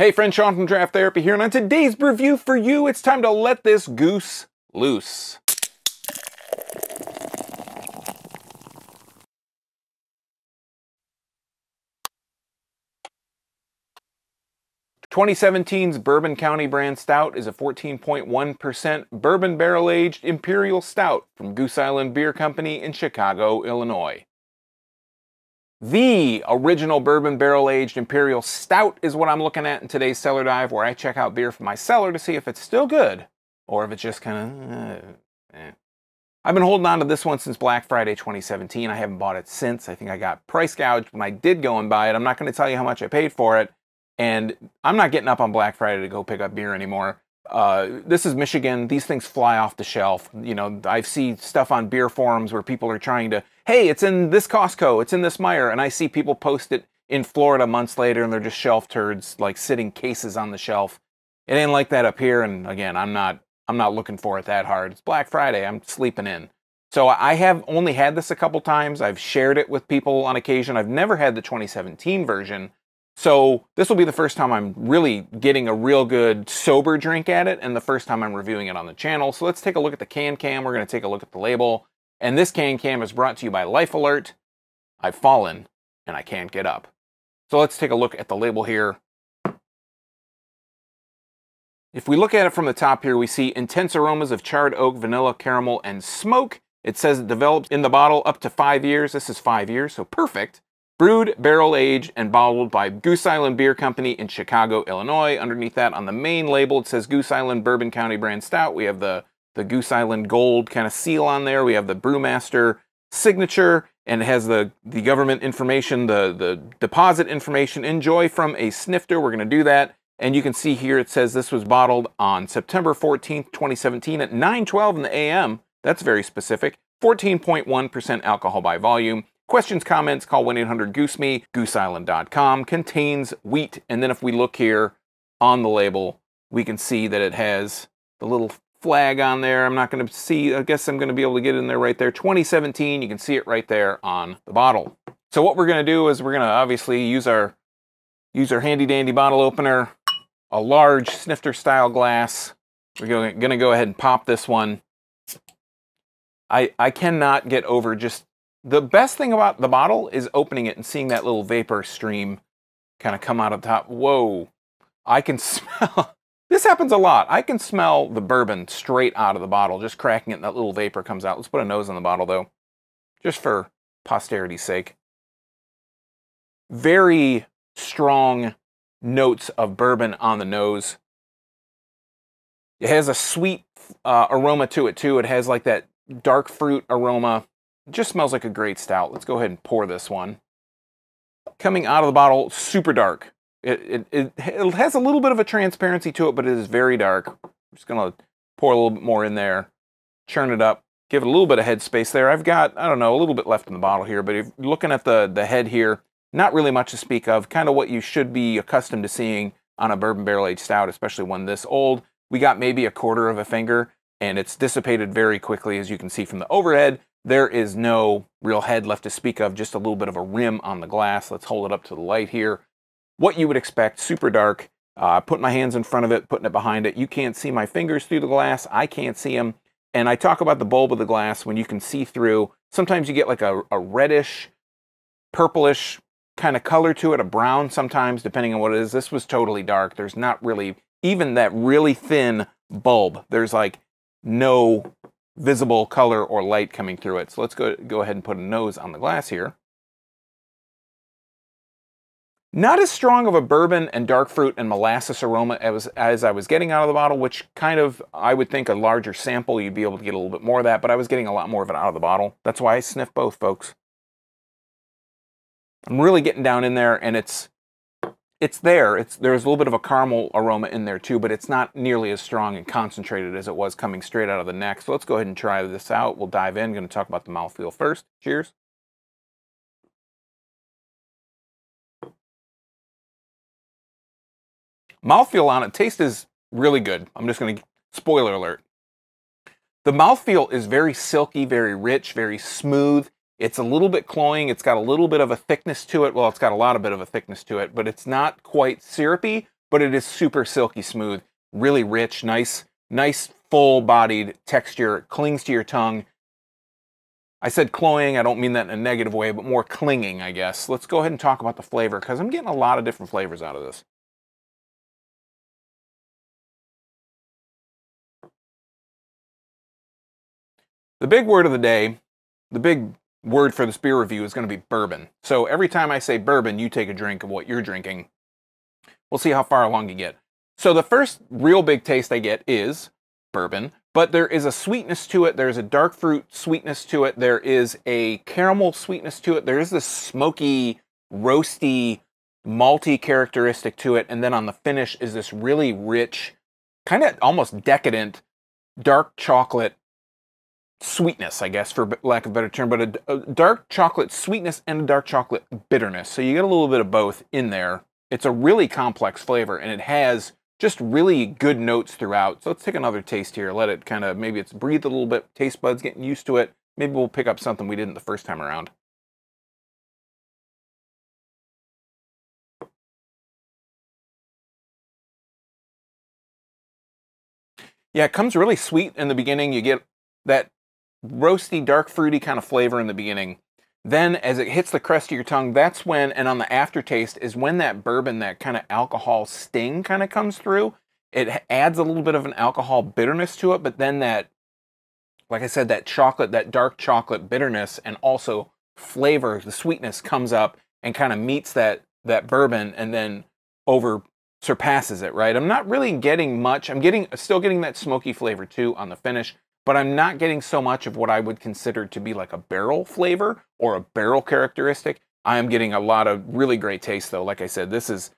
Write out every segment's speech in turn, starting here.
Hey friend, Sean from Draft Therapy here, and on today's review for you, it's time to let this goose loose. (2017's Bourbon County brand stout is a 14.1% bourbon barrel-aged imperial stout from Goose Island Beer Company in Chicago, Illinois. The original bourbon barrel-aged imperial stout is what I'm looking at in today's cellar dive, where I check out beer from my cellar to see if it's still good or if it's just kind of I've been holding on to this one since Black Friday 2017. I haven't bought it since. I think I got price gouged when I did go and buy it. I'm not going to tell you how much I paid for it, and I'm not getting up on Black Friday to go pick up beer anymore. This is Michigan. These things fly off the shelf. You know, I see stuff on beer forums where people are trying to, hey, it's in this Costco, it's in this Meijer, and I see people post it in Florida months later, and they're just shelf turds, like sitting cases on the shelf. It ain't like that up here, and again, I'm not looking for it that hard. It's Black Friday. I'm sleeping in. So I have only had this a couple times. I've shared it with people on occasion. I've never had the 2017 version. So this will be the first time I'm really getting a real good sober drink at it, and the first time I'm reviewing it on the channel. So let's take a look at the can cam. We're going to take a look at the label. And this can cam is brought to you by Life Alert. I've fallen and I can't get up. So let's take a look at the label here. If we look at it from the top here, we see intense aromas of charred oak, vanilla, caramel, and smoke. It says it developed in the bottle up to 5 years. This is 5 years, so perfect. Brewed, barrel-aged, and bottled by Goose Island Beer Company in Chicago, Illinois. Underneath that, on the main label, it says Goose Island Bourbon County brand stout. We have the Goose Island gold kind of seal on there. We have the brewmaster signature, and it has the government information, the deposit information. Enjoy from a snifter. We're going to do that. And you can see here it says this was bottled on September 14th, 2017 at 9:12 in the a.m. That's very specific. 14.1% alcohol by volume. Questions, comments, call 1-800-GOOSE-ME, gooseisland.com. Contains wheat. And then if we look here on the label, we can see that it has the little flag on there. I'm not going to see, I guess I'm going to be able to get in there right there. 2017, you can see it right there on the bottle. So what we're going to do is we're going to obviously use our handy dandy bottle opener, a large snifter style glass. We're going to go ahead and pop this one. I cannot get over just the best thing about the bottle is opening it and seeing that little vapor stream kind of come out of the top. Whoa, I can smell, this happens a lot. I can smell the bourbon straight out of the bottle, just cracking it and that little vapor comes out. Let's put a nose on the bottle though, just for posterity's sake. Very strong notes of bourbon on the nose. It has a sweet aroma to it too. It has like that dark fruit aroma. It just smells like a great stout. Let's go ahead and pour this one. Coming out of the bottle, super dark. It has a little bit of a transparency to it, but it is very dark. I'm just going to pour a little bit more in there, churn it up, give it a little bit of head space there. I've got, I don't know, a little bit left in the bottle here, but if you're looking at the head here, not really much to speak of, kind of what you should be accustomed to seeing on a bourbon barrel-aged stout, especially one this old. We got maybe 1/4 of a finger, and it's dissipated very quickly, as you can see from the overhead. There is no real head left to speak of, just a little bit of a rim on the glass. Let's hold it up to the light here. What you would expect, super dark. Put my hands in front of it, putting it behind it. You can't see my fingers through the glass. I can't see them. And I talk about the bulb of the glass when you can see through. Sometimes you get like a reddish, purplish kind of color to it, a brown sometimes, depending on what it is. This was totally dark. There's not really, even that really thin bulb, there's like no visible color or light coming through it. So let's go ahead and put a nose on the glass here. Not as strong of a bourbon and dark fruit and molasses aroma as I was getting out of the bottle, which kind of, I would think a larger sample, you'd be able to get a little bit more of that, but I was getting a lot more of it out of the bottle. That's why I sniff both, folks. I'm really getting down in there, and it's there. There's a little bit of a caramel aroma in there too, but it's not nearly as strong and concentrated as it was coming straight out of the neck. So let's go ahead and try this out. We'll dive in. I'm going to talk about the mouthfeel first. Cheers. Mouthfeel on it. Taste is really good. I'm just going to, spoiler alert. The mouthfeel is very silky, very rich, very smooth. It's a little bit cloying. It's got a little bit of a thickness to it. Well, it's got a lot of bit of a thickness to it, but it's not quite syrupy, but it is super silky smooth, really rich, nice full-bodied texture. It clings to your tongue. I said cloying, I don't mean that in a negative way, but more clinging, I guess. Let's go ahead and talk about the flavor, because I'm getting a lot of different flavors out of this. The big word of the day, the big word for this beer review is going to be bourbon. So every time I say bourbon, you take a drink of what you're drinking. We'll see how far along you get. So the first real big taste I get is bourbon, but there is a sweetness to it. There's a dark fruit sweetness to it. There is a caramel sweetness to it. There is this smoky, roasty, malty characteristic to it. And then on the finish is this really rich, kind of almost decadent, dark chocolate sweetness, I guess, for lack of a better term, but a dark chocolate sweetness and a dark chocolate bitterness. So you get a little bit of both in there. It's a really complex flavor, and it has just really good notes throughout. So let's take another taste here. Let it kind of, maybe it's breathe a little bit, taste buds getting used to it. Maybe we'll pick up something we didn't the first time around. Yeah, it comes really sweet in the beginning. You get that roasty, dark, fruity kind of flavor in the beginning. Then as it hits the crest of your tongue, that's when, and on the aftertaste, is when that bourbon, that kind of alcohol sting kind of comes through. It adds a little bit of an alcohol bitterness to it, but then that, like I said, that chocolate, that dark chocolate bitterness and also flavor, the sweetness comes up and kind of meets that bourbon and then surpasses it, right? I'm not really getting much. I'm still getting that smoky flavor too on the finish, but I'm not getting so much of what I would consider to be like a barrel flavor or a barrel characteristic. I am getting a lot of really great taste though. Like I said, this is,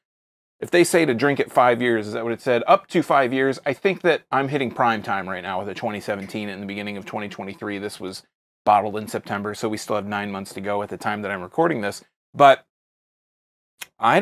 if they say to drink it 5 years, is that what it said? Up to 5 years. I think that I'm hitting prime time right now with a 2017 and the beginning of 2023. This was bottled in September, so we still have 9 months to go at the time that I'm recording this. But I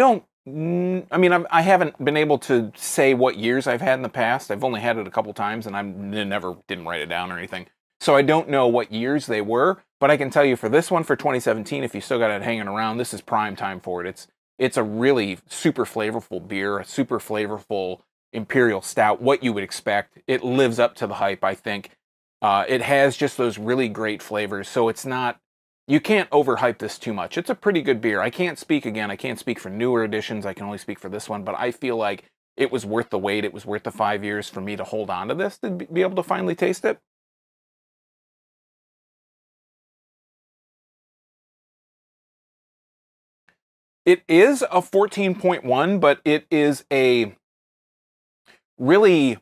haven't been able to say what years I've had in the past. I've only had it a couple times, and I didn't write it down or anything. So I don't know what years they were, but I can tell you for this one, for 2017, if you still got it hanging around, this is prime time for it. It's a really super flavorful beer, a super flavorful imperial stout, what you would expect. It lives up to the hype, I think. It has just those really great flavors, so it's not, you can't overhype this too much. It's a pretty good beer. I can't speak for newer editions. I can only speak for this one, but I feel like it was worth the wait. It was worth the 5 years for me to hold on to this, to be able to finally taste it. It is a 14.1, but it is a really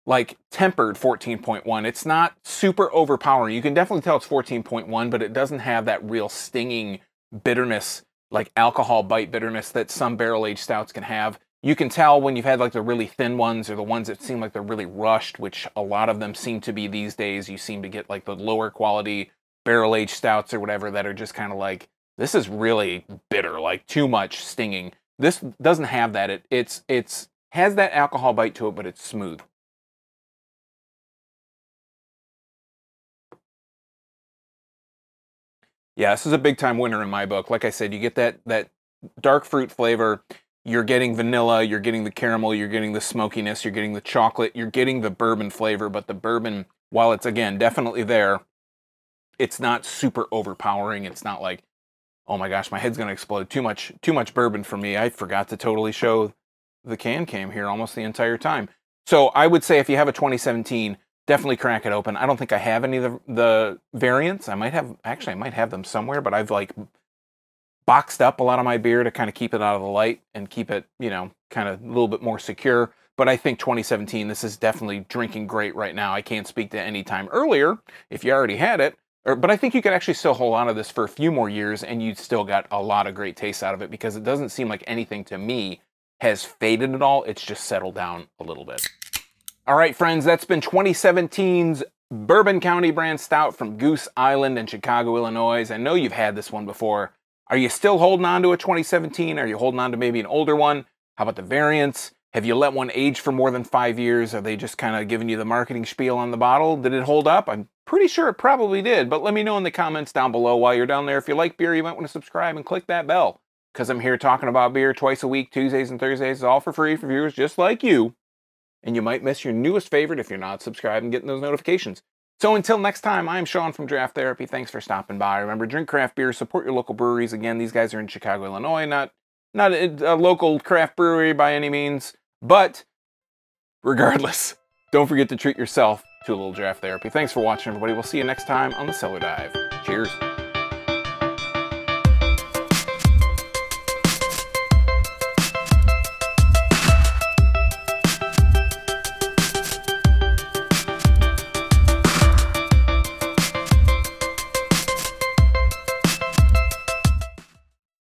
like tempered 14.1. It's not super overpowering. You can definitely tell it's 14.1, but it doesn't have that real stinging bitterness, like alcohol bite bitterness that some barrel-aged stouts can have. You can tell when you've had like the really thin ones or the ones that seem like they're really rushed, which a lot of them seem to be these days. You seem to get like the lower quality barrel-aged stouts or whatever that are just kind of like, this is really bitter, like too much stinging. This doesn't have that. It's has that alcohol bite to it, but it's smooth. Yeah, this is a big time winner in my book. Like I said, you get that dark fruit flavor. You're getting vanilla, you're getting the caramel, you're getting the smokiness, you're getting the chocolate, you're getting the bourbon flavor, but the bourbon, while it's again definitely there, it's not super overpowering. It's not like, oh my gosh, my head's gonna explode. Too much bourbon for me. I forgot to totally show the can came here almost the entire time. So I would say if you have a 2017, definitely crack it open. I don't think I have any of the variants. I might have them somewhere, but I've like boxed up a lot of my beer to kind of keep it out of the light and keep it, you know, kind of a little bit more secure. But I think 2017, this is definitely drinking great right now. I can't speak to any time earlier if you already had it. But I think you could actually still hold on to this for a few more years and you'd still got a lot of great taste out of it because it doesn't seem like anything to me has faded at all. It's just settled down a little bit. All right, friends, that's been 2017's Bourbon County brand stout from Goose Island in Chicago, Illinois. I know you've had this one before. Are you still holding on to a 2017? Are you holding on to maybe an older one? How about the variants? Have you let one age for more than 5 years? Are they just kind of giving you the marketing spiel on the bottle? Did it hold up? I'm pretty sure it probably did, but let me know in the comments down below while you're down there. If you like beer, you might want to subscribe and click that bell. because I'm here talking about beer twice a week, Tuesdays and Thursdays. It's all for free for viewers just like you. And you might miss your newest favorite if you're not subscribed and getting those notifications. So until next time, I'm Sean from Draft Therapy. Thanks for stopping by. Remember, drink craft beer, support your local breweries. Again, these guys are in Chicago, Illinois, not a local craft brewery by any means. But regardless, don't forget to treat yourself to a little draft therapy. Thanks for watching, everybody. We'll see you next time on the Cellar Dive. Cheers.